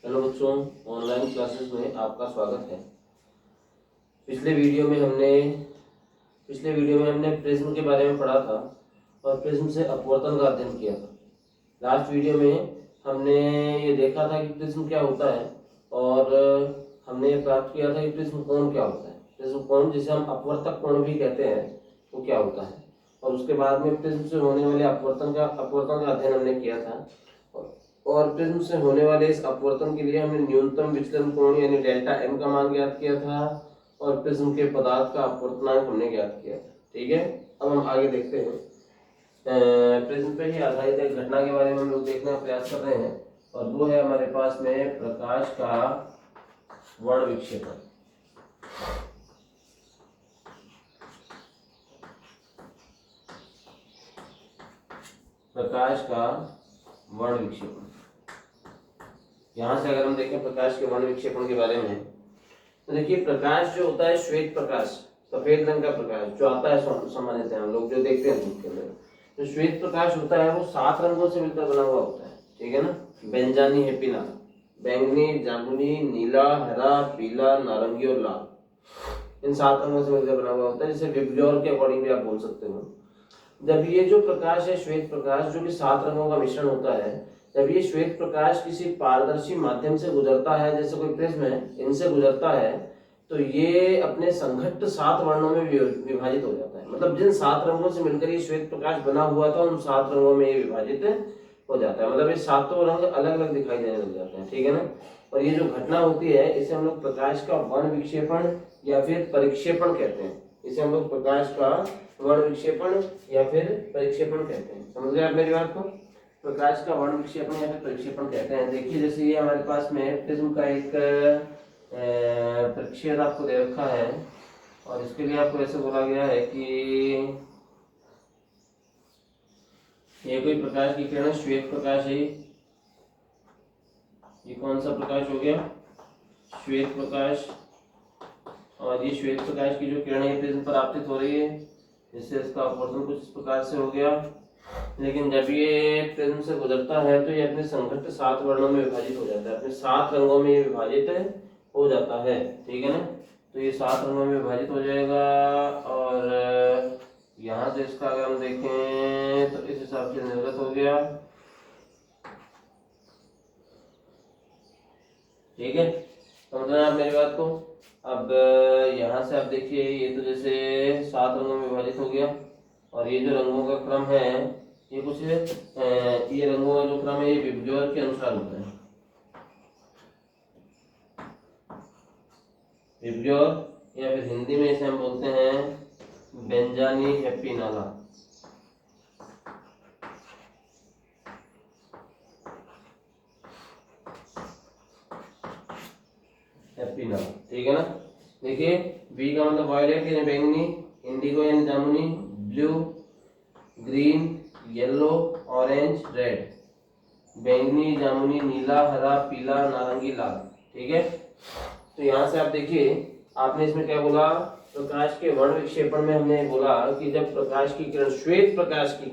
Hello बच्चों, online classes में आपका स्वागत है। पिछले वीडियो में हमने प्रिज्म के बारे में पढ़ा था और प्रिज्म से अपवर्तन का अध्ययन किया था। लास्ट वीडियो में हमने ये देखा था कि प्रिज्म क्या होता है और हमने ये प्राप्त किया था कि प्रिज्म कोण क्या होता है। प्रिज्म कोण, जिसे हम अपवर्तक कोण भी कहते हैं, वो क्या होता है। और उसके बाद में प्रिज्म से होने वाले अपवर्तन का अध्ययन हमने किया था और प्रिज्म से होने वाले इस अपवर्तन के लिए हमने न्यूनतम विचलन कोण यानी डेल्टा एम का मान ज्ञात किया था और प्रिज्म के पदार्थ का अपवर्तनांक हमने ज्ञात किया था। ठीक है, अब हम आगे देखते हैं। प्रिज्म पे ही आधारित एक घटना के बारे में हम लोग देखने का प्रयास कर रहे हैं और वो है हमारे पास में प्रकाश का वर्ण विक्षेपण। प्रकाश का वर्ण विक्षेपण, यहाँ से अगर हम देखें प्रकाश के वर्ण विक्षेपण के बारे में, तो देखिए प्रकाश जो होता है श्वेत प्रकाश, सफेद रंग का प्रकाश जो आता है सामान्यतः हम लोग जो देखते हैं धूप के अंदर, जो श्वेत प्रकाश होता है वो 7 रंगों से मिलकर बना हुआ होता है। ठीक है ना, बेंजानी हेपिना, बैंगनी, जामुनी, नीला, हरा, पीला, नारंगी और लाल, इन 7 रंगों से मिलकर बना हुआ होता है, जिसे विबग्योर के अकॉर्डिंग भी आप बोल सकते हो। जब ये जो प्रकाश है श्वेत प्रकाश, जो कि 7 रंगों का मिश्रण होता है, जब ये श्वेत प्रकाश किसी पारदर्शी माध्यम से गुजरता है, जैसे कोई प्रिज्म है, इनसे गुजरता है, तो ये अपने संघट्ट 7 वर्णों में विभाजित हो जाता है। मतलब जिन 7 रंगों से मिलकर ये श्वेत प्रकाश बना हुआ था, उन 7 रंगों में ये विभाजित हो जाता है। मतलब ये 7 रंग अलग अलग दिखाई देने लग जाते हैं। ठीक है ना, और ये जो घटना होती है इसे हम लोग प्रकाश का वर्ण विक्षेपण या फिर परिक्षेपण कहते हैं। इसे हम लोग प्रकाश का वर्ण विक्षेपण या फिर परिक्षेपण कहते हैं। समझ गए आप मेरी बात को? प्रकाश का वर्ण विक्षेपण या फिर परिक्षेपण कहते हैं। देखिए जैसे ये हमारे पास में प्रिज्म का एक परिच्छेद आपको दे रखा है और इसके लिए आपको ऐसे बोला गया है कि ये कोई प्रकाश की किरण श्वेत प्रकाश है। ये कौन सा प्रकाश हो गया? श्वेत प्रकाश। और ये श्वेत प्रकाश की जो किरणें प्रिज्म पर आपतित हो रही है, जिससे इसका अपवर्तन कुछ इस प्रकार से हो गया। लेकिन जब ये प्रिज्म से गुजरता है तो ये अपने संघट्ट 7 वर्णों में विभाजित हो जाता है, अपने 7 रंगों में ये विभाजित हो जाता है। ठीक है ना, तो ये 7 रंगों में विभाजित हो जाएगा और यहाँ से इसका अगर हम देखें तो इस हिसाब से निर्गत हो गया। ठीक है, समझ रहे हैं आप मेरी बात को? अब यहाँ से आप देखिए ये तो जैसे 7 रंगों में विभाजित हो गया और ये जो रंगों का क्रम है ये कुछ ये रंगों का जो क्रम है ये विबग्योर के अनुसार होता है। विबग्योर या फिर हिंदी में इसे हम बोलते हैं बेंजानी हेपिनाला। हेपिनाला, ठीक है ना। देखिए बी का मतलब वायलेट यानी बैंगनी, इंडिगो यानी जामुनी, blue, green, yellow, orange, red, बैंगनी, जामुनी, नीला, हरा, पीला, नारंगी, लाल। ठीक है, तो यहाँ से आप देखिए आपने इसमें क्या बोला? प्रकाश के वर्ण विक्षेपण में हमने बोला कि जब प्रकाश की किरण श्वेत प्रकाश की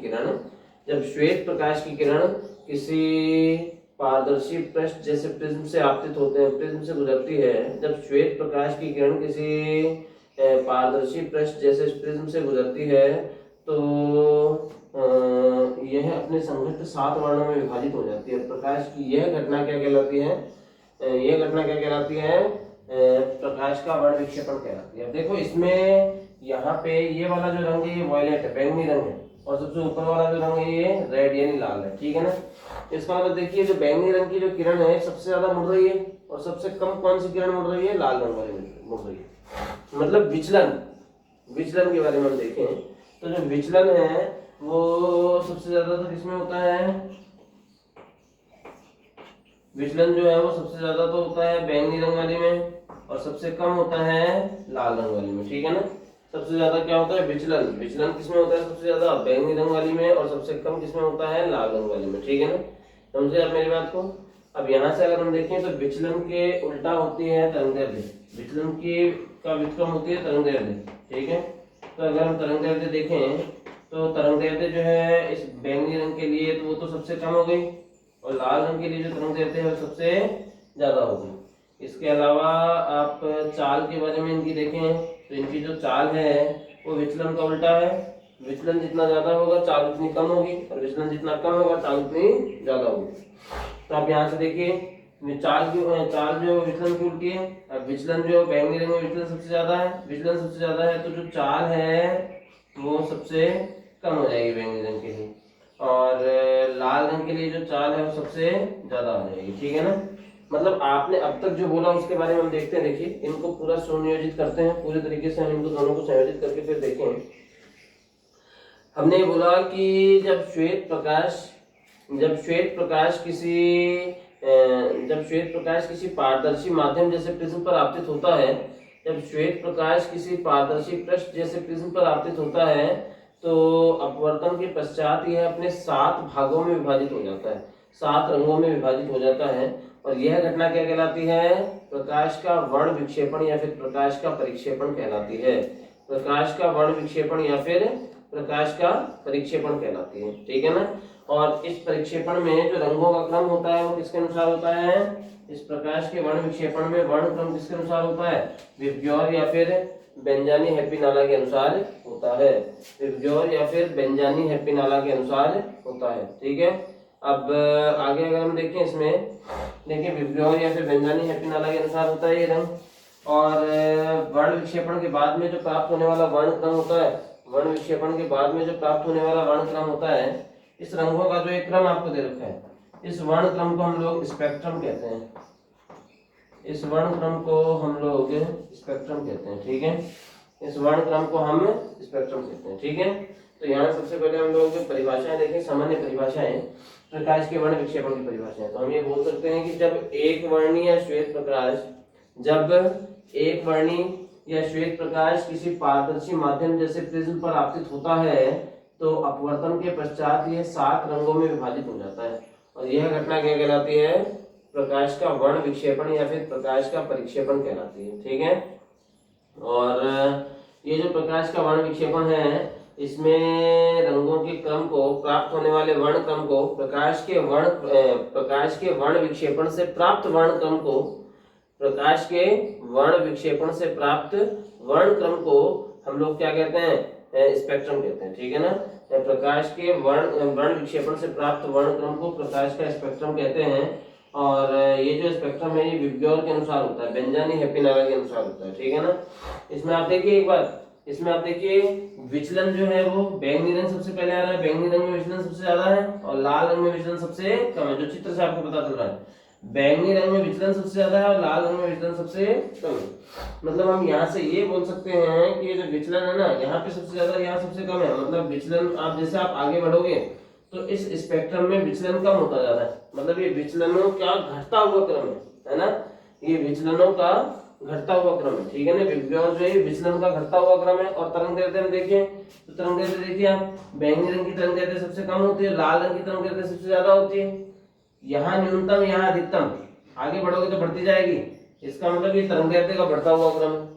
किरण किसी पारदर्शी पृष्ठ जैसे प्रिज्म से आपतित होते हैं, प्रिज्म से गुजरती है, जब श्वेत प्रकाश की किरण किसी पारदर्शी पृष्ठ जैसे प्रिज्म से गुजरती है तो यह अपने संघट्ट 7 वर्णों में विभाजित हो जाती है। प्रकाश की यह घटना क्या कहलाती है? प्रकाश का वर्ण विक्षेपण कहलाती है। अब देखो इसमें यहाँ पे ये वाला जो रंग है ये वायलेट है, बैंगनी रंग है, और सबसे ऊपर वाला जो रंग है ये रेड यानी लाल है। ठीक है ना, इसका मतलब देखिए जो बैंगनी रंग की जो किरण है सबसे ज्यादा मुड़ रही है और सबसे कम कौन सी किरण मुड़ रही है? लाल रंग वाली मुड़ रही है। मतलब विचलन के बारे में हम देखें तो जो विचलन है वो सबसे ज्यादा तो किसमें होता है? विचलन जो है वो सबसे ज्यादा तो होता है बैंगनी रंग वाली में और सबसे कम होता है लाल रंग वाली में। ठीक है ना, सबसे ज्यादा क्या होता है? विचलन किसमें होता है? सबसे ज्यादा बैंगनी रंग वाली में और सबसे कम किसमें होता है? लाल रंग वाली में। ठीक है ना, समझे आप मेरी बात को? अब यहाँ से अगर हम देखें तो विचलन के उल्टा होती है तरंगदैर्ध्य, विचलन की का व्युत्क्रम होती है तरंगदैर्ध्य। ठीक है, तो अगर हम तरंगदैर्ध्य देखें तो तरंगदैर्ध्य जो है इस बैंगनी रंग के लिए तो वो तो सबसे कम हो गई और लाल रंग के लिए जो तरंगदैर्ध्य है वो सबसे ज्यादा होगी। इसके अलावा आप चाल के बारे में इनकी देखें तो इनकी जो चाल है वो विचलन का उल्टा है। विचलन जितना ज्यादा होगा चाल उतनी कम होगी, और विचलन जितना कम होगा चाल उतनी ज्यादा होगी। तो आप यहाँ से देखिए चाल जो विचलन की उल्टी है। अब विचलन जो बैंगनी रंग में विचलन सबसे ज्यादा है, विचलन सबसे ज्यादा है तो जो चाल है वो सबसे कम हो जाएगी बैंगनी रंग के लिए, और लाल रंग के लिए जो चाल है वो सबसे ज्यादा हो जाएगी। ठीक है ना। मतलब आपने अब तक जो बोला उसके बारे में हम देखते हैं। देखिए इनको पूरा सुनियोजित करते हैं, पूरे तरीके से हम इनको दोनों को संयोजित करके फिर देखें। हमने बोला कि जब श्वेत प्रकाश किसी पारदर्शी माध्यम जैसे प्रिज्म पर आपतित होता है, जब श्वेत प्रकाश किसी पारदर्शी पृष्ठ जैसे प्रिज्म पर आपतित होता है तो अपवर्तन के पश्चात यह अपने 7 भागों में विभाजित हो जाता है, 7 रंगों में विभाजित हो जाता है। और यह घटना क्या कहलाती है? प्रकाश का वर्ण विक्षेपण या फिर प्रकाश का परिक्षेपण कहलाती है। प्रकाश का वर्ण विक्षेपण या फिर प्रकाश का परिक्षेपण कहलाती है। ठीक है ना। और इस परिक्षेपण में जो रंगों का क्रम होता है वो किसके अनुसार होता है? इस प्रकाश के वर्ण विक्षेपण में वर्ण क्रम किसके अनुसार होता है? विबग्योर या फिर बेंजानी हेप्पी-नाला के अनुसार होता है। विबग्योर या फिर बेंजानी हेप्पी-नाला के अनुसार होता है। ठीक है। अब आगे अगर हम देखें इसमें, देखिए विबग्योर या फिर बेंजानी हेप्पी-नाला के अनुसार होता है ये रंग। और वर्ण विक्षेपण के बाद में जो प्राप्त होने वाला वर्ण क्रम होता है, वर्ण विक्षेपण के बाद में जो प्राप्त होने वाला वर्ण क्रम होता है, इस रंगों का जो एक क्रम आपको दे रखा है, इस वर्ण क्रम को हम लोग स्पेक्ट्रम कहते हैं। इस वर्ण क्रम को हम लोग स्पेक्ट्रम कहते हैं। ठीक है। इस वर्ण क्रम को हम स्पेक्ट्रम कहते हैं। ठीक है। तो यहाँ सबसे पहले हम लोग परिभाषाएं देखें, सामान्य परिभाषाएं, प्रकाश के वर्ण विक्षेपण की परिभाषाएं। तो हम ये बोल सकते हैं कि जब एक वर्णी या श्वेत प्रकाश किसी पारदर्शी माध्यम जैसे प्रिज्म पर आपतित होता है तो अपवर्तन के पश्चात यह 7 रंगों में विभाजित हो जाता है। और यह घटना क्या कहलाती है? प्रकाश का वर्ण विक्षेपण या फिर प्रकाश का परिक्षेपण कहलाती है। ठीक है। और ये जो प्रकाश का वर्ण विक्षेपण है, इसमें रंगों के क्रम को, प्राप्त होने वाले वर्ण क्रम को, प्रकाश के वर्ण विक्षेपण से प्राप्त वर्ण क्रम को, प्रकाश के वर्ण विक्षेपण से प्राप्त वर्ण क्रम को हम लोग क्या कहते हैं? स्पेक्ट्रम कहते हैं। ठीक है ना। प्रकाश के वर्ण विक्षेपण से प्राप्त वर्ण क्रम को प्रकाश का स्पेक्ट्रम कहते हैं। और ये जो स्पेक्ट्रम है ये विबग्योर के अनुसार होता है, बेंजानी हेप्पी-नाला के अनुसार होता है। ठीक है ना। इसमें आप देखिए एक बात, इसमें आप देखिए विचलन जो है वो बैंगनी रंग सबसे पहले आ रहा है, बैंगनी रंग में विचलन सबसे ज्यादा है और लाल रंग में विचलन सबसे कम है। जो चित्र से आपको पता चल रहा है, बैंगनी रंग में विचलन सबसे ज्यादा है और लाल रंग में विचलन सबसे कम है। मतलब हम यहाँ से ये बोल सकते हैं कि ये जो विचलन है ना, यहाँ पे सबसे ज्यादा, यहाँ सबसे कम है। मतलब विचलन आप जैसे आप आगे बढ़ोगे तो इस स्पेक्ट्रम में विचलन कम होता जा रहा है। मतलब ये विचलनों का घटता हुआ क्रम है ना। ये विचलनों का घटता हुआ क्रम है। ठीक है ना। विबग्योर जो है विचलन का घटता हुआ क्रम है। और तरंगदैर्घ्य हम देखें तो तरंगदैर्घ्य देखिए आप, बैंगनी रंग की तरंगदैर्घ्य सबसे कम होती है, लाल रंग की तरंगदैर्घ्य सबसे ज्यादा होती है। यहाँ न्यूनतम, यहाँ अधिकतम, आगे बढ़ोगे तो बढ़ती जाएगी। इसका मतलब ये तरंगदैर्घ्य का बढ़ता हुआ क्रम है।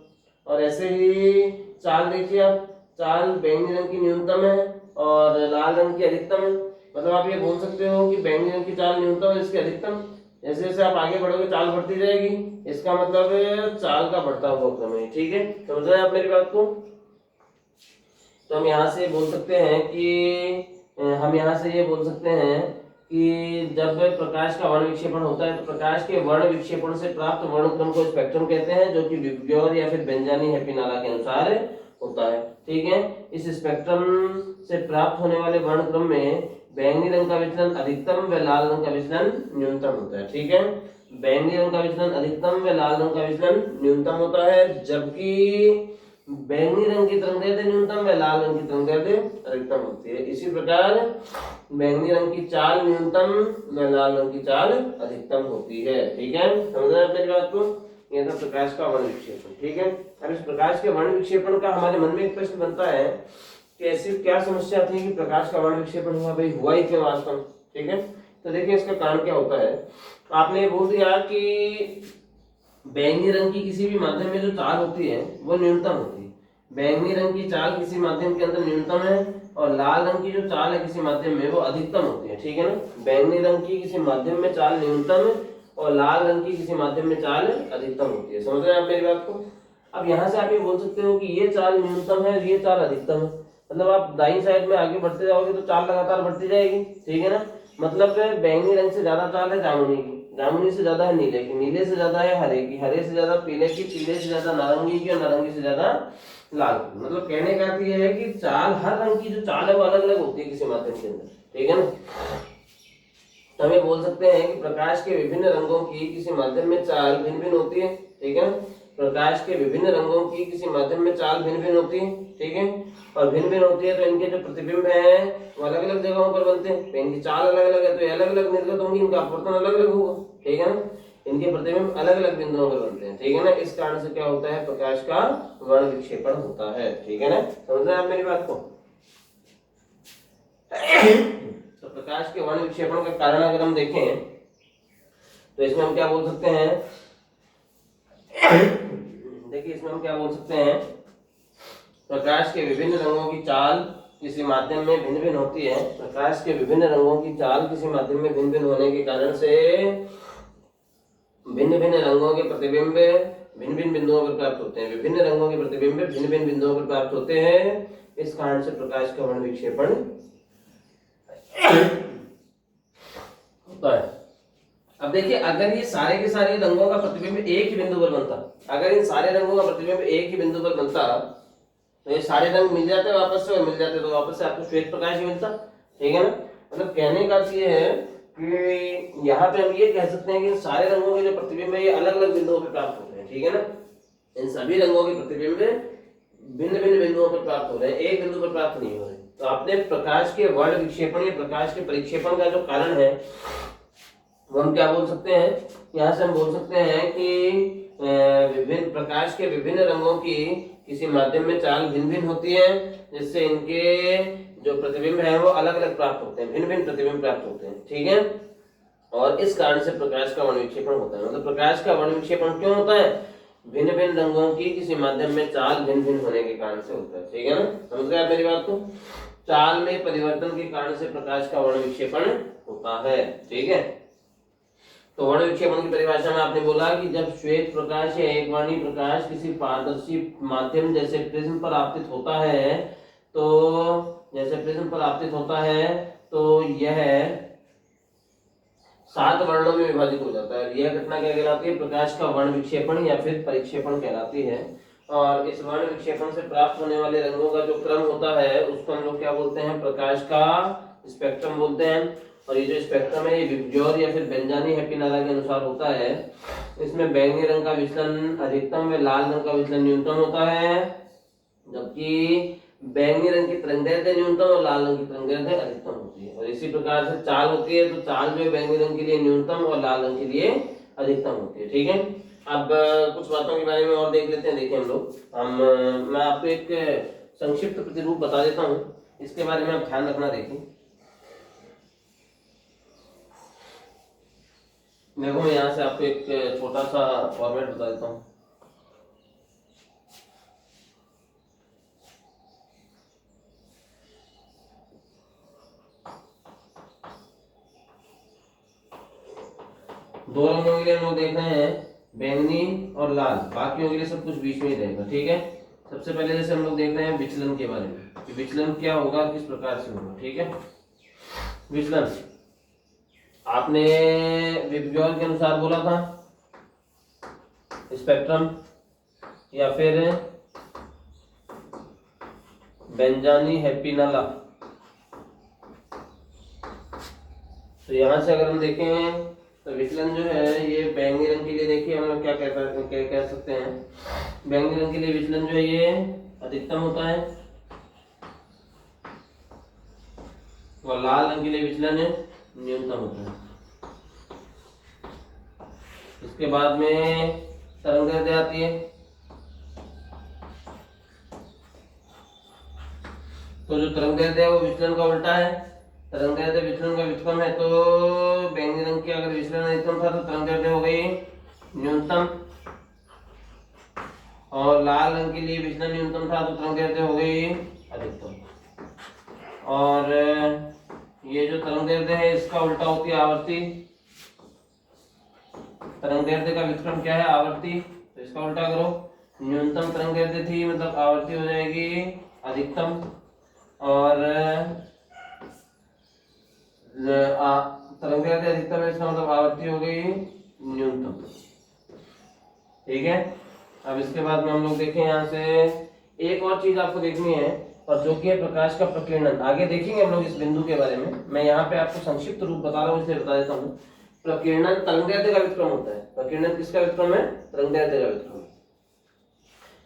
और ऐसे ही चाल देखिए आप, चाल बैंगनी रंग की न्यूनतम है और लाल रंग की अधिकतम है। मतलब आप ये बोल सकते हो कि बैंगनी रंग की चाल न्यूनतम है, इसकी अधिकतम। जैसे जैसे आप आगे बढ़ोगे चाल बढ़ती जाएगी, इसका मतलब चाल का बढ़ता हुआ क्रम है। ठीक है। समझ रहे हैं आप मेरी बात को? तो हम यहाँ से बोल सकते हैं कि जब प्रकाश का वर्ण विक्षेपण होता है तो प्रकाश के वर्ण विक्षेपण से प्राप्त वर्ण क्रम को स्पेक्ट्रम कहते हैं, जो कि विबग्योर या फिर बेंजानी हेप्पी-नाला के अनुसार होता है। ठीक है। इस स्पेक्ट्रम से प्राप्त होने वाले वर्ण क्रम में बैंगनी रंग का विचलन अधिकतम व लाल रंग का विचलन न्यूनतम होता है। ठीक है। बैंगनी रंग का विचलन अधिकतम व लाल रंग का विचलन न्यूनतम होता है, जबकि बैंगनी रंग की तरंगदैर्घ्य न्यूनतम व लाल रंग की तरंगदैर्घ्य अधिकतम होती है। इसी प्रकार बैंगनी रंग की चाल न्यूनतम व लाल रंग की चाल अधिकतम होती है। ठीक है। समझ रहे हैं मेरी बात को? ये था प्रकाश का वर्ण विक्षेपण। ठीक है। अब इस प्रकाश के वर्ण विक्षेपण का हमारे मन में एक प्रश्न बनता है कि ऐसी क्या समस्या थी कि प्रकाश का वर्ण विक्षेपण हुआ, भाई हुआ ही क्यों वास्तव में? ठीक है। तो देखिए इसका कारण क्या होता है। आपने ये बोल दिया कि बैंगनी रंग की किसी भी माध्यम में जो चाल होती है वो न्यूनतम होती है। बैंगनी रंग की चाल किसी माध्यम के अंदर न्यूनतम है और लाल रंग की जो चाल है किसी माध्यम में वो अधिकतम होती है। ठीक है ना। बैंगनी रंग की किसी माध्यम में चाल न्यूनतम और लाल रंग की किसी माध्यम में चाल अधिकतम होती है। समझ रहे हैं आप मेरी बात को? अब यहाँ से आप ये बोल सकते हो कि ये चाल न्यूनतम है और ये चाल अधिकतम है, मतलब आप दाईं साइड में आगे बढ़ते जाओगे तो चाल लगातार बढ़ती जाएगी, ठीक है ना। मतलब बैंगनी रंग से ज्यादा चाल है जामुनी की, जामुनी से ज्यादा है नीले की, नीले से ज्यादा है हरे की, हरे से ज्यादा पीले की, पीले से ज्यादा नारंगी की और नारंगी से ज्यादा लाल की। मतलब कहने का अर्थ ये है कि चाल, हर रंग की जो चाल है वो अलग अलग होती है किसी माध्यम के अंदर, ठीक है ना। तो हम ये बोल सकते हैं कि प्रकाश के विभिन्न रंगों की किसी माध्यम में चाल भिन्न भिन्न होती है, ठीक है। प्रकाश के विभिन्न रंगों की किसी माध्यम में चाल भिन्न भिन्न होती है, ठीक है। और भिन्न भिन्न होती है तो इनके जो प्रतिबिंब है वो अलग अलग जगहों पर बनते हैं। तो इनकी चाल अलग अलग है तो ये अलग अलग निर्गत होंगी, इनका अपवर्तन अलग अलग होगा, ठीक है ना। इनके प्रतिबिंब अलग अलग बिंदुओं पर बनते हैं, ठीक है ना। इस कारण से क्या होता है, प्रकाश का वर्ण विक्षेपण होता है, ठीक है ना। समझ रहे हैं आप मेरी बात को? तो प्रकाश के वर्ण विक्षेपण का कारण अगर हम देखें तो इसमें हम क्या बोल सकते हैं, देखिए इसमें हम क्या बोल सकते हैं, प्रकाश के विभिन्न रंगों की चाल किसी माध्यम में भिन्न भिन्न होती है। प्रकाश के विभिन्न रंगों की चाल किसी माध्यम में भिन्न भिन्न होने के कारण से भिन्न भिन्न रंगों के प्रतिबिंब भिन्न भिन्न बिंदुओं पर प्राप्त होते हैं। विभिन्न रंगों के प्रतिबिंब भिन्न भिन्न बिंदुओं पर प्राप्त होते हैं, इस कारण से प्रकाश का वर्ण विक्षेपण होता है। अब देखिए अगर ये सारे के सारे रंगों का प्रतिबिंब एक ही बिंदु पर बनता, अगर इन सारे रंगों का प्रतिबिंब एक ही बिंदु पर बनता तो ये सारे रंग मिल जाते वापस से, और मिल जाते तो वापस से आपको श्वेत प्रकाश ही मिलता, ठीक है ना। मतलब कहने का अर्थ ये है कि यहाँ पे हम ये कह सकते हैं कि इन सारे रंगों के जो प्रतिबिंब है ये अलग अलग बिंदुओं पर प्राप्त होते हैं, ठीक है ना। इन सभी रंगों के प्रतिबिंब भिन्न भिन्न बिंदुओं पर प्राप्त हो रहे हैं, एक बिंदु पर प्राप्त नहीं हो रहे। तो आपने प्रकाश के वर्ण विक्षेपण या प्रकाश के परिक्षेपण का जो कारण है वो हम क्या बोल सकते हैं, यहाँ से हम बोल सकते हैं कि विभिन्न प्रकाश के विभिन्न रंगों की किसी माध्यम में चाल भिन्न भिन्न होती है, जिससे इनके जो प्रतिबिंब है वो अलग अलग प्राप्त होते हैं, भिन्न भिन्न प्रतिबिंब प्राप्त होते हैं, ठीक है। और इस कारण से प्रकाश का वर्ण विक्षेपण होता है। मतलब प्रकाश का वर्ण विक्षेपण क्यों होता है, भिन्न भिन्न रंगों की किसी माध्यम में चाल भिन्न भिन्न होने के कारण से होता है, ठीक है ना। समझ गए आप मेरी बात को? चाल में परिवर्तन के कारण से प्रकाश का वर्ण विक्षेपण होता है, ठीक है। तो वर्ण विक्षेपण की परिभाषा में आपने बोला कि जब श्वेत प्रकाश या एक वर्णी प्रकाश किसी पारदर्शी माध्यम जैसे प्रिज्म पर आपतित होता है, तो जैसे प्रिज्म पर आपतित होता है तो यह 7 वर्णों में विभाजित हो जाता है। यह घटना क्या कहलाती है, प्रकाश का वर्ण विक्षेपण या फिर परिक्षेपण कहलाती है। और इस वर्ण विक्षेपण से प्राप्त होने वाले रंगों का जो क्रम होता है उसको हम लोग क्या बोलते हैं, प्रकाश का स्पेक्ट्रम बोलते हैं। और ये जो स्पेक्ट्रम है ये विबग्योर या फिर बेंजानी हैप्पीनाला के अनुसार होता है। इसमें बैंगनी रंग का विचलन अधिकतम व लाल रंग का विचलन न्यूनतम होता है, जबकि बैंगनी रंग की तरंगदैर्घ्य न्यूनतम और लाल रंग की तरंगदैर्घ्य अधिकतम होती है। और इसी प्रकार से चाल होती है, तो चाल जो है बैंगनी रंग के लिए न्यूनतम और लाल रंग के लिए अधिकतम होती है, ठीक है। अब कुछ बातों के बारे में और देख लेते हैं। देखिए मैं आपको एक संक्षिप्त प्रतिरूप बता देता हूँ, इसके बारे में आप ध्यान रखना। देखिए देखो मैं यहाँ से आपको एक छोटा सा फॉर्मेट बता देता हूँ। दो रंगों के लिए हम लोग देख रहे हैं बैंगनी और लाल, बाकियों के लिए सब कुछ बीच में ही रहेगा, ठीक है। सबसे पहले जैसे हम लोग देख रहे हैं विचलन के बारे में कि विचलन क्या होगा, किस प्रकार से होगा, ठीक है। विचलन आपने विबग्योर के अनुसार बोला था, स्पेक्ट्रम या फिर बेंजानी हैप्पीनाला। तो यहां से अगर हम देखें तो विचलन जो है ये बैंगनी रंग के लिए देखिए हम लोग क्या कह सकते हैं, बैंगनी रंग के लिए विचलन जो है ये अधिकतम होता है और लाल रंग के लिए विचलन न्यूनतम होता है। इसके बाद में तरंगदैर्घ्य आती है, तो जो तरंगदैर्घ्य है वो विचलन का उल्टा है। तरंगदैर्घ्य विचलन का व्युत्क्रम है, तो बैंगनी रंग की अगर विचलन अधिकतम था तो तरंगदैर्घ्य हो गई न्यूनतम, और लाल रंग के लिए विचलन न्यूनतम था तो तरंगदैर्घ्य हो गई अधिकतम। और ये जो तरंगदैर्घ्य है इसका उल्टा होती है आवर्ती, तरंगदैर्ध्य का व्युत्क्रम क्या है? आवर्ती। तो इसका उल्टा करो, न्यूनतम तरंगदैर्ध्य थी मतलब आवर्ती हो जाएगी अधिकतम, और तरंगदैर्ध्य अधिकतम है इसका मतलब आवर्ती हो गई न्यूनतम। ठीक है। अब इसके बाद में हम लोग देखें यहाँ से एक और चीज आपको देखनी है, और जो कि है प्रकाश का प्रकीर्णन। आगे देखेंगे हम लोग इस बिंदु के बारे में, मैं यहाँ पे आपको संक्षिप्त रूप बता रहा हूँ इसलिए बता देता हूँ। प्रकीर्णन तरंगदैर्ध्य का व्युत्क्रम होता है। प्रकीर्णन किसका व्युत्क्रम है? तरंगदैर्ध्य का व्युत्क्रम।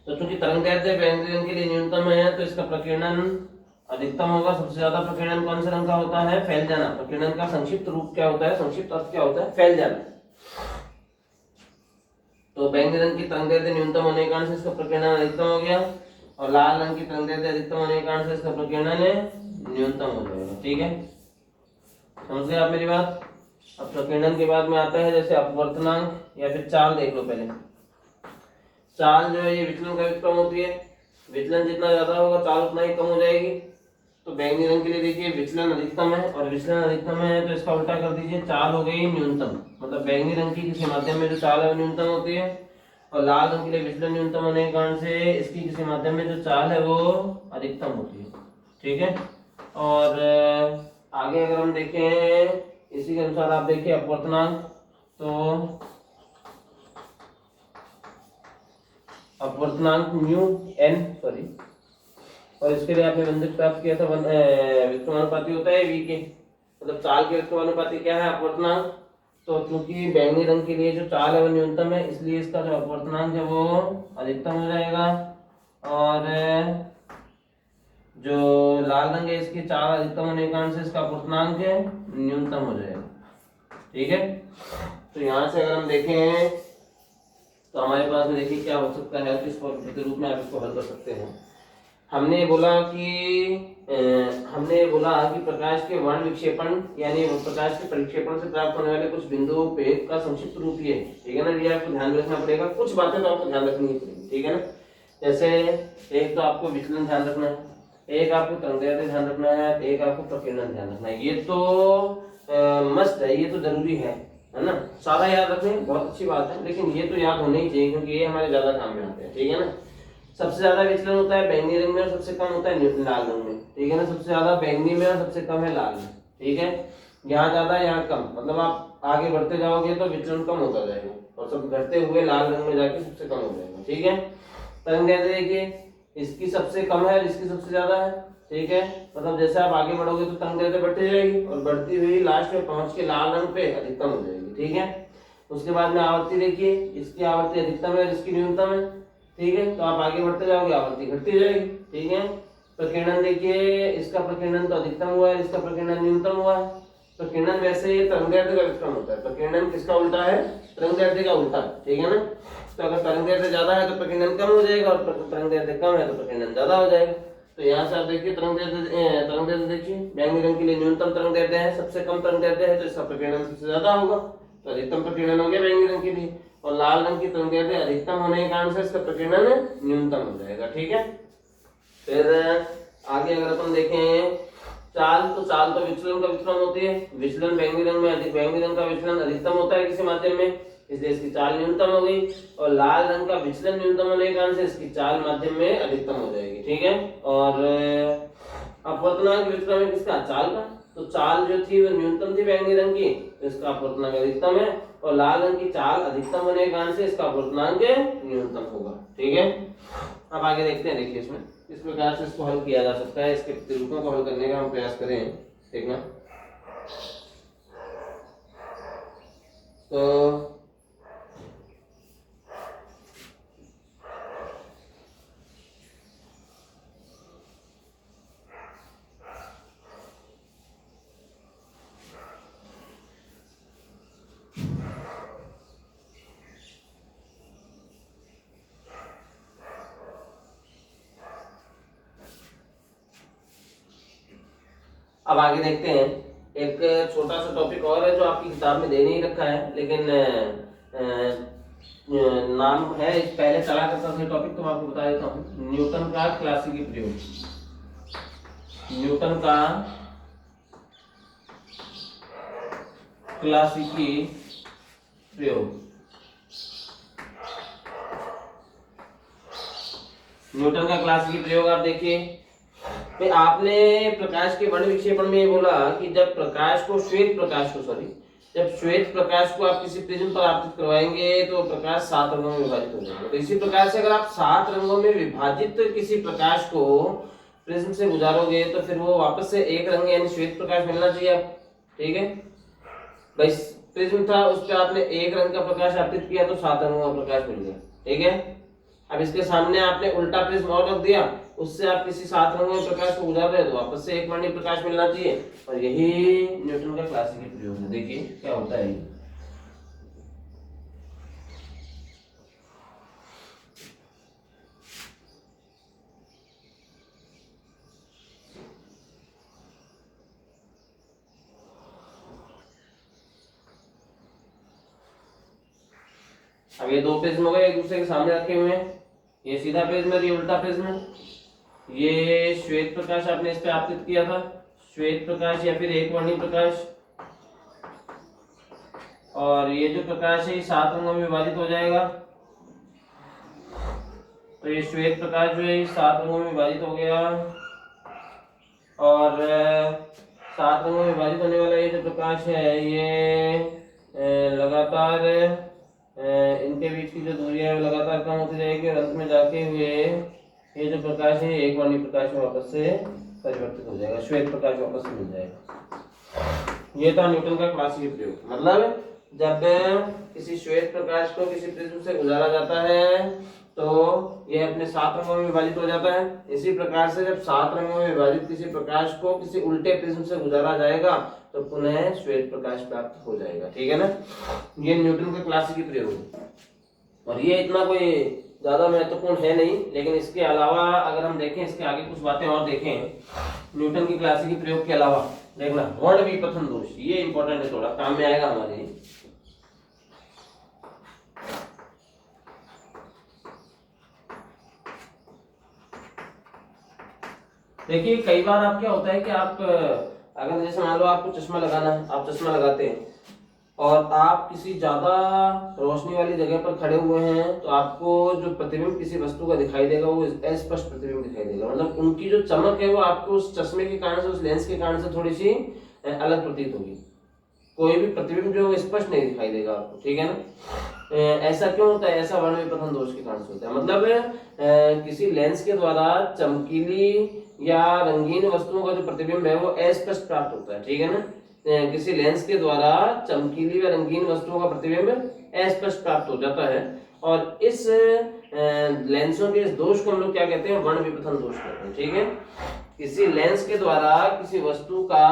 तो चूंकि तरंगदैर्ध्य बैंगनी के लिए न्यूनतम है तो इसका प्रकीर्णन अधिकतम होगा। सबसे ज्यादा प्रकीर्णन कौन से रंग का होता है? फैल जाना। प्रकीर्णन का संक्षिप्त रूप क्या होता है? संक्षिप्त अर्थ क्या होता है? फैल जाना। तो बैंगनी रंग की तरंगदैर्ध्य न्यूनतम होने के कारण से इसका प्रकीर्णन अधिकतम हो गया, और लाल रंग की तरंगदैर्ध्य अधिकतम होने के कारण से इसका प्रकीर्णन न्यूनतम हो जाएगा। ठीक है, समझ गए आप मेरी बात? अब प्रकीर्णन के बाद में आता है जैसे अपवर्तनांक या फिर चाल। देख लो पहले, चाल जो है ये विचलन का व्युत्क्रम होती है। विचलन जितना ज्यादा होगा चाल उतना ही कम हो जाएगी। तो बैंगनी रंग के लिए देखिए विचलन अधिकतम है, और विचलन अधिकतम है तो इसका उल्टा कर दीजिए, चाल हो गई न्यूनतम। मतलब बैंगनी रंग की किसी माध्यम में जो चाल है वो न्यूनतम होती है, और लाल रंग के लिए विचलन न्यूनतम होने के कारण से इसकी किसी माध्यम में जो चाल है वो अधिकतम होती है। ठीक है। और आगे अगर हम देखें इसी के अनुसार आप देखिए अपवर्तनांक, तो अपवर्तनांक म्यू एन सॉरी, और इसके लिए आपने व्यंजक प्राप्त किया था व्युत्क्रमानुपाती होता है v के, मतलब चाल के व्युत्क्रमानुपाती क्या है? अपवर्तनांक। तो क्योंकि बैंगनी रंग के लिए जो चाल है वो न्यूनतम है, इसलिए इसका जो अपवर्तनांक है वो अधिकतम हो जाएगा, और जो लाल रंग है इसकी चाल अधिकतम होने के कारण से इसका अपवर्तनांक न्यूनतम हो जाएगा। ठीक है। तो यहाँ से अगर हम देखें तो हमारे पास में देखिए क्या हो सकता है, किस के रूप में आप इसको हल कर सकते हैं। हमने बोला कि प्रकाश के वर्ण विक्षेपण यानी प्रकाश के परिक्षेपण से प्राप्त होने वाले कुछ बिंदुओं पे का संक्षिप्त रूप ये है। ठीक है ना, ये आपको ध्यान रखना पड़ेगा। कुछ बातें तो आपको ध्यान रखनी ही पड़ेगी। ठीक है ना, जैसे एक तो आपको विचलन ध्यान रखना है, एक आपको तरंगदैर्ध्य ध्यान रखना है, एक आपको प्रकीर्णन ध्यान रखना है। ये तो मस्ट है, ये तो जरूरी है ना। सारा याद रखने बहुत अच्छी बात है, लेकिन ये तो याद होने ही चाहिए क्योंकि ये हमारे ज्यादा काम में आते हैं। ठीक है ना, सबसे ज्यादा विचलन होता है बैंगनी रंग में और सबसे कम होता है लाल रंग में। ठीक है ना, सबसे ज्यादा बैंगनी में और सबसे कम है लाल में। ठीक है, यहाँ ज्यादा यहाँ कम, मतलब आप आगे बढ़ते जाओगे तो विचलन कम होता जाएगा, और सब घटते हुए लाल रंग में जाके सबसे कम हो जाएगा। ठीक है, तरंगदैर्ध्य देखिए इसकी सबसे कम है और इसकी सबसे ज्यादा है। ठीक है, मतलब जैसे आप आगे बढ़ोगे तो तरंगदैर्ध्य बढ़ती जाएगी, और बढ़ती हुई लास्ट में पहुंच के लाल रंग पे अधिकतम हो जाएगी। ठीक है, उसके बाद में आवर्ती देखिए, इसकी आवर्ती अधिकतम है और इसकी न्यूनतम है। ठीक है, तो आप आगे बढ़ते जाओगे आवर्ती घटती जाएगी। ठीक है, प्रकीर्णन देखिए, इसका प्रकीर्णन तो अधिकतम हुआ है, इसका प्रकीर्णन न्यूनतम हुआ है। प्रकीर्णन वैसे तरंगदैर्ध्य का व्युत्क्रम होता है, प्रकीर्णन किसका उल्टा है? तरंगदैर्ध्य का उल्टा। ठीक है ना, तो अगर तरंगदैर्ध्य ज्यादा है तो प्रकीर्णन कम हो जाएगा, और तरंगदैर्ध्य कम है तो प्रकीर्णन ज्यादा हो जाएगा। तो यहाँ से आप देखिए तरंगदैर्ध्य देखिए, बैंगनी रंग के लिए न्यूनतम तरंगदैर्ध्य है, सबसे कम तरंगदैर्ध्य है, तो इसका प्रकीर्णन सबसे ज्यादा होगा, तो अधिकतम प्रकीर्णन हो गया बैंगनी रंग के लिए। और लाल रंग की तरंगदैर्ध्य अधिकतम होने के कारण से इसका प्रकीर्णन न्यूनतम हो जाएगा। ठीक है, फिर आगे अगर अपन देखें चाल, तो चाल तो विचलन का व्युत्क्रम होती है। विचलन बैंगनी रंग में बैंगनी रंग का विचलन अधिकतम होता है किसी माध्यम में, इसलिए इसकी चाल न्यूनतम हो गई, और लाल रंग का विचलन न्यूनतम होने के कारण से इसकी चाल माध्यम में अधिकतम हो जाएगी। ठीक है, और अपवर्तनांक व्युत्क्रम है किसका? चाल का। तो चाल जो थी वो न्यूनतम थी बैंगनी रंग की, तो इसका अपवर्तनांक अधिकतम है, और लाल रंग की चाल अधिकतम होने के कारण से इसका अपवर्तनांक न्यूनतम होगा। ठीक है, अब आगे देखते हैं। देखिए इसमें इस प्रकार से इसको हल किया जा सकता है। इसके प्रतिरूपों को हल करने का हम प्रयास करें, देखना। तो अब आगे देखते हैं। एक छोटा सा टॉपिक और है जो आपकी किताब में दे नहीं रखा है, लेकिन नाम है, पहले चला करता था टॉपिक, तो मैं आपको बता देता हूँ। न्यूटन का क्लासिकी प्रयोग। न्यूटन का क्लासिकी प्रयोग न्यूटन का क्लासिक प्रयोग आप देखिए। भाई आपने प्रकाश के वर्ण विक्षेपण में ये बोला कि जब श्वेत प्रकाश को आप किसी प्रिज्म पर आपतित करवाएंगे तो प्रकाश 7 रंगों में विभाजित हो जाएगा। तो इसी प्रकार से अगर आप 7 रंगों में विभाजित किसी प्रकाश को प्रिज्म से गुजारोगे तो फिर वो वापस से एक रंग यानी श्वेत प्रकाश मिलना चाहिए आपको, ठीक है। भाई प्रिज्म था, उस पर आपने एक रंग का प्रकाश आपतित किया तो 7 रंगों का प्रकाश मिल गया, ठीक है। अब इसके सामने आपने उल्टा प्रिज्म और रख दिया, उससे आप किसी 7 रंगों में प्रकाश को गुजार रहे हो तो वापस से एक वर्णी प्रकाश मिलना चाहिए। और यही न्यूटन का क्लासिक प्रयोग है। देखिए क्या होता है। अब ये दो प्रिज्म हो गए एक दूसरे के सामने रखे हुए हैं, ये सीधा प्रिज्म है, ये उल्टा प्रिज्म है। ये श्वेत प्रकाश आपने इस पे आपतित किया था, श्वेत प्रकाश या फिर एक वर्णी प्रकाश, और ये जो प्रकाश है ये 7 रंगों में विभाजित हो जाएगा। तो ये श्वेत प्रकाश जो है ये 7 रंगों में विभाजित हो गया, और 7 रंगों में विभाजित होने वाला ये जो प्रकाश है ये लगातार इनके बीच की जो दूरी है लगातार कम होती जाएगी और अंत में जाके हुए ये जो प्रकाश है एक वर्णी प्रकाश में वापस से परिवर्तित हो जाएगा, श्वेत प्रकाश वापस से मिल जाएगा। ये था न्यूटन का क्लासिक प्रयोग। मतलब जब किसी श्वेत प्रकाश को किसी प्रिज्म से गुजारा जाता है तो यह अपने 7 रंगों में विभाजित हो जाता है। इसी प्रकार से जब 7 रंगों में विभाजित किसी प्रकाश को किसी उल्टे प्रिज्म से गुजारा जाएगा तो पुनः श्वेत प्रकाश प्राप्त हो जाएगा, ठीक है ना। ये न्यूटन का क्लासिक प्रयोग है और ये इतना कोई ज्यादा महत्वपूर्ण है नहीं, लेकिन इसके अलावा अगर हम देखें, इसके आगे कुछ बातें और देखें न्यूटन की क्लासिक प्रयोग के अलावा, देखना वर्ण विपथन दोष, ये इंपॉर्टेंट है, थोड़ा काम में आएगा हमारे। देखिए कई बार आप क्या होता है कि आप अगर जैसे मान लो आपको चश्मा लगाना है, आप चश्मा लगाते हैं और आप किसी ज्यादा रोशनी वाली जगह पर खड़े हुए हैं तो आपको जो प्रतिबिंब किसी वस्तु का दिखाई देगा वो अस्पष्ट प्रतिबिंब दिखाई देगा। मतलब उनकी जो चमक है वो आपको उस चश्मे के कारण से, उस लेंस के कारण से थोड़ी सी अलग प्रतीत होगी। कोई भी प्रतिबिंब जो स्पष्ट नहीं दिखाई देगा आपको, ठीक है ना। ऐसा क्यों होता है? ऐसा वर्ण विपथन दोष के कारण से होता है। मतलब किसी लेंस के द्वारा चमकीली या रंगीन वस्तुओं का जो प्रतिबिंब है वो अस्पष्ट प्राप्त होता है, ठीक है ना। किसी लेंस के द्वारा चमकीली व रंगीन वस्तुओं का प्रतिबिंब अस्पष्ट प्राप्त हो जाता है और इस लेंसों के इस दोष को हम लोग क्या कहते हैं? वर्ण विपथन दोष कहते हैं, ठीक है। किसी लेंस के द्वारा किसी वस्तु का,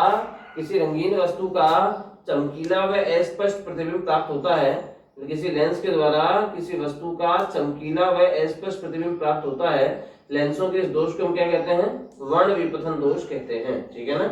किसी रंगीन वस्तु का चमकीला व अस्पष्ट प्रतिबिंब प्राप्त होता है, किसी लेंस के द्वारा किसी वस्तु का चमकीला व अस्पष्ट प्रतिबिंब प्राप्त होता है। लेंसों के इस दोष को हम क्या कहते हैं? वर्ण विपथन दोष कहते हैं, ठीक है ना।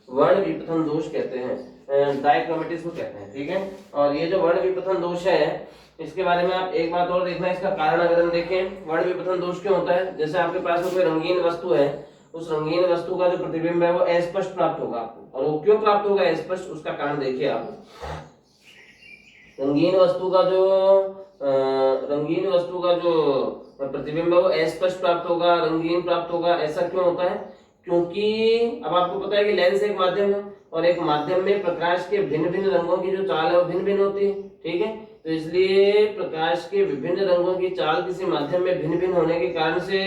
वर्ण विपथन दोष कहते हैं, डायक्रोमेटिज्म कहते हैं, ठीक है। और ये जो वर्ण विपथन दोष है इसके बारे में आप एक बात और देखना, इसका कारण अगर हम देखें वर्ण विपथन दोष क्यों होता है। जैसे आपके पास में कोई रंगीन वस्तु है, उस रंगीन वस्तु का जो प्रतिबिंब है वो अस्पष्ट प्राप्त होगा आपको, और वो क्यों प्राप्त होगा अस्पष्ट, उसका कारण देखिए आप। रंगीन वस्तु का जो प्रतिबिंब है वो अस्पष्ट प्राप्त होगा, रंगीन प्राप्त होगा। ऐसा क्यों होता है? क्योंकि अब आपको पता है कि लेंस एक माध्यम है और एक माध्यम में प्रकाश के भिन्न भिन्न रंगों की जो चाल है वो भिन्न भिन्न होती है, ठीक है। तो इसलिए प्रकाश के विभिन्न रंगों की चाल किसी माध्यम में भिन्न भिन्न होने के कारण से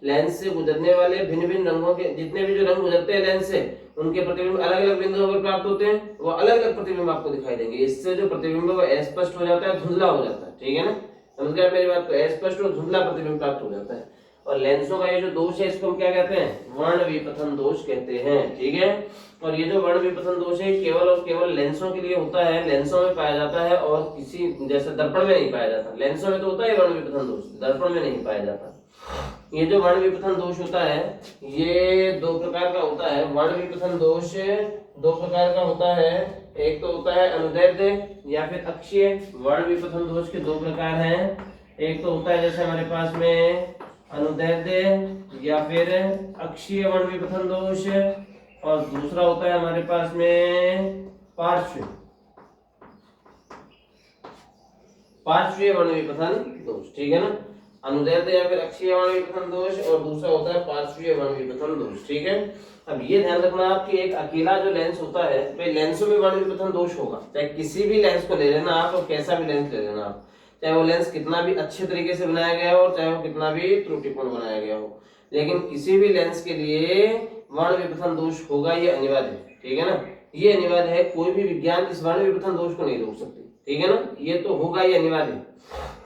लेंस से गुजरने वाले भिन्न भिन्न रंगों के जितने भी जो रंग गुजरते हैं लेंस से, उनके प्रतिबिंब अलग अलग बिंदुओं पर प्राप्त होते हैं, वो अलग अलग प्रतिबिंब आपको दिखाई देंगे। इससे जो प्रतिबिंब है वो अस्पष्ट हो जाता है, धुंधला हो जाता है, ठीक है ना। समझ गए मेरी बात को? अस्पष्ट और धुंधला प्रतिबिंब प्राप्त हो जाता है। और लेंसों का ये जो दोष है इसको हम क्या कहते हैं? वर्ण विपथन दोष कहते हैं, ठीक है। और ये जो वर्ण विपथन दोष है केवल और केवल लेंसों के लिए होता है, लेंसों में पाया जाता है, और किसी जैसे दर्पण में नहीं पाया जाता। लेंसों में तो होता है वर्ण विपथन दोष, दर्पण में नहीं पाया जाता। ये जो वर्ण विपथन दोष होता है ये 2 प्रकार का होता है। वर्ण विपथन दोष 2 प्रकार का होता है। एक तो होता है अनुदैर्ध्य या फिर अक्षीय। वर्ण विपथन दोष के 2 प्रकार हैं। एक तो होता है जैसे हमारे पास में अनुदैर्ध्य या फिर अक्षीय वर्ण विपथन दोष, और दूसरा होता है हमारे पास में पार्श्वीय वर्ण विपथन दोष, ठीक है ना। अनुदैर्ध्य या फिर अक्षीय वर्ण विपथन दोष, और दूसरा होता है पार्श्वीय वर्ण विपथन दोष। ठीक है, अब ये ध्यान रखना आप कि एक अकेला जो लेंस होता है, तो लेंसों में वर्ण विपथन दोष होगा। चाहे किसी भी लेंस को ले लेना आप, और कैसा भी लेंस ले लेना आप, चाहे वो लेंस कितना भी अच्छे तरीके से बनाया गया हो और चाहे वो कितना भी त्रुटिपूर्ण बनाया गया हो, लेकिन किसी भी लेंस के लिए वर्ण विपथन दोष होगा, ये अनिवार्य है। ठीक है ना, ये अनिवार्य है, कोई भी विज्ञान इस वर्ण विपथन दोष को नहीं रोक सकती। ठीक है ना, ये तो होगा, ये अनिवार्य है,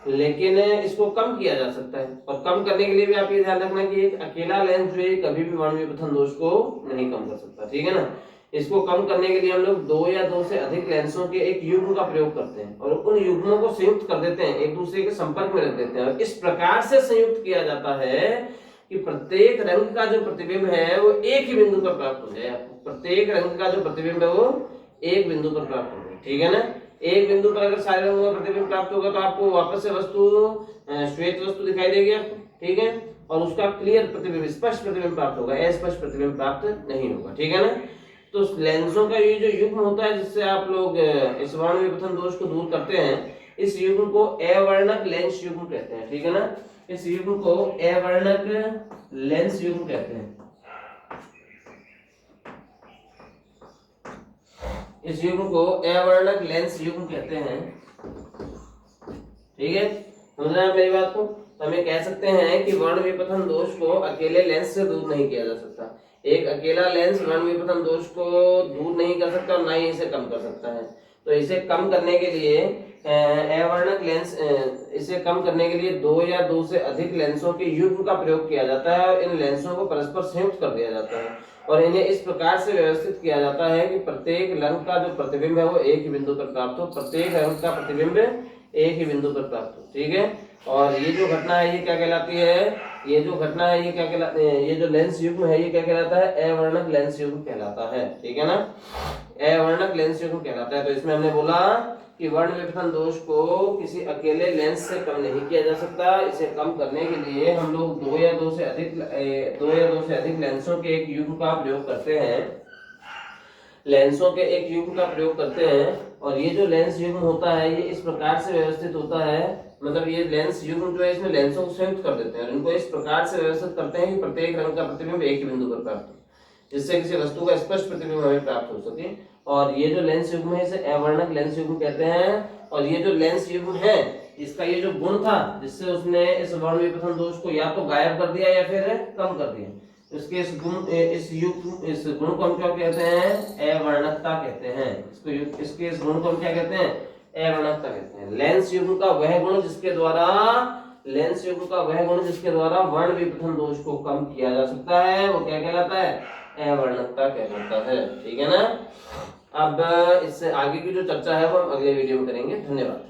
लेकिन इसको कम किया जा सकता है। और कम करने के लिए भी आप ये ध्यान रखना कि एक अकेला लेंस जो है कभी भी वर्ण विपथन दोष को नहीं कम कर सकता। ठीक है ना, इसको कम करने के लिए हम लोग 2 या 2 से अधिक लेंसों के एक युग्म का प्रयोग करते हैं और उन युग्मों को संयुक्त कर देते हैं, एक दूसरे के संपर्क में रख देते हैं, और इस प्रकार से संयुक्त किया जाता है कि प्रत्येक रंग का जो प्रतिबिंब है वो एक ही बिंदु पर प्राप्त हो जाए। प्रत्येक रंग का जो प्रतिबिंब है वो एक बिंदु पर प्राप्त हो जाए। ठीक है ना, एक बिंदु पर अगर सारे रंगों का प्रतिबिंब प्राप्त होगा तो आपको वापस से वस्तु श्वेत वस्तु दिखाई देगी आपको। ठीक है, और उसका क्लियर प्रतिबिंब, स्पष्ट प्रतिबिंब प्राप्त होगा, अस्पष्ट प्रतिबिंब प्राप्त नहीं होगा। ठीक है ना, तो लेंसों का ये जो युग्म होता है जिससे आप लोग इस वर्ण विपथन दोष को दूर करते हैं, इस युग्म को अवर्णक लेंस युग्म कहते हैं। ठीक है ना, इस युग्म को अवर्णक लेंस युग्म कहते हैं। इस युग्म को अवर्णक लेंस युग्म कहते हैं। ठीक है, समझ रहे हैं मेरी बात को? तो हमें कह सकते हैं कि वर्ण विपथन दोष को अकेले लेंस से दूर नहीं किया जा सकता। एक अकेला लेंस वर्ण विपथन दोष को दूर नहीं कर सकता और ना ही इसे कम कर सकता है। तो इसे कम करने के लिए अवर्णक लेंस, इसे कम करने के लिए 2 या 2 से अधिक लेंसों के युग्म का प्रयोग किया जाता है और इन लेंसों को परस्पर संयुक्त कर दिया जाता है और इन्हें इस प्रकार से व्यवस्थित किया जाता है कि प्रत्येक रंग का जो प्रतिबिंब है वो एक ही बिंदु पर प्राप्त हो, प्रत्येक रंग का प्रतिबिंब एक ही बिंदु पर प्राप्त हो। ठीक है, और ये जो घटना है ये क्या कहलाती है? ये जो घटना है ये क्या कहलाती है? ये जो लेंस युग्म है ये क्या कहलाता है? अवर्णक लेंस युग्म कहलाता है। ठीक है ना, अवर्णक लेंस युग्म कहलाता है। तो इसमें हमने बोला कि वर्ण विपथन दोष को किसी अकेले लेंस से कम नहीं किया जा सकता। इसे कम करने के लिए हम लोग 2 या 2 से अधिक लेंसों के एक युग्म का प्रयोग करते हैं। लेंसों के एक युग्म का प्रयोग करते हैं और ये जो लेंस युग्म होता है ये इस प्रकार से व्यवस्थित होता है, मतलब ये लेंस युग्म जो है इसमें लेंसों को संयुक्त कर देते हैं और इनको इस प्रकार से व्यवस्थित करते हैं कि प्रत्येक रंग का प्रतिबिंब एक ही बिंदु पर प्राप्त हो, जिससे किसी वस्तु का स्पष्ट प्रतिबिंब हमें प्राप्त हो सके। और ये जो लेंस युग्म है इसे अवर्णक लेंस युग्म कहते हैं। और ये जो लेंस युग्म है इसका ये जो गुण था जिससे उसने इस वर्ण विपथन दोष को या तो गायब कर दिया या फिर कम कर दिया, इसके इस गुण को हम क्या कहते हैं? अवर्णकता कहते हैं। इसके इस गुण को हम क्या कहते हैं? अवर्णकता कहते हैं। लेंस युग्म का वह गुण जिसके द्वारा वर्ण विपथन दोष को कम किया जा सकता है वो क्या कहलाता है? अवर्णकता कहलाता है। ठीक है ना, अब इससे आगे की जो चर्चा है वो हम अगले वीडियो में करेंगे। धन्यवाद।